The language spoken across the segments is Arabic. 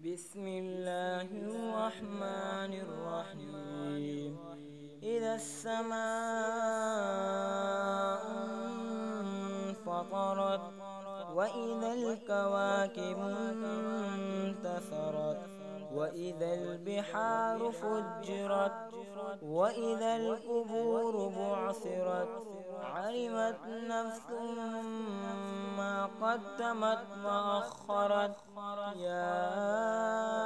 بسم الله الرحمن الرحيم. إذا السماء انفطرت وإذا الكواكب انتثرت وإذا البحار فجرت وإذا القبور بعثرت علمت نفس ما قدمت وأخرت. يا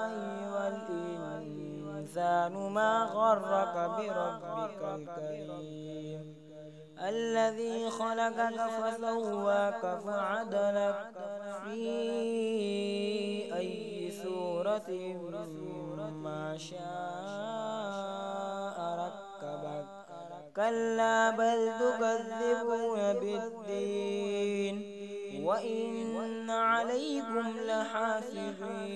أيها الإنسان ما غرك بربك الكريم الذي خلقك فسواك فعدلك في أي صورة ما شاء ركبك. كلا بل تكذبون بالدين وإن عليكم لحافظين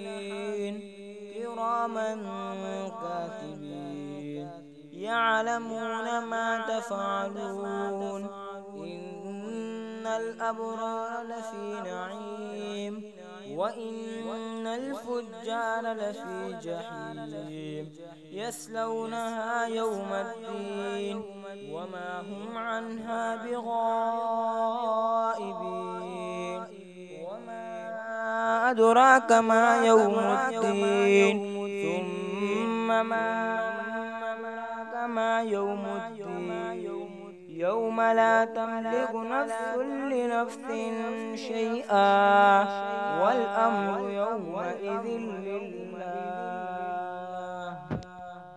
كراما كاتبين يعلمون ما تفعلون. إن الأبرار لفي نعيم وإن الفجار لفي جحيم يصلونها يوم الدين وما هم عنها بغائبين. وما أدراك ما يوم الدين ثم ما أدراك ما يوم الدين يوم لا تملك نفس لنفس شيئا والأمر يومئذ لله.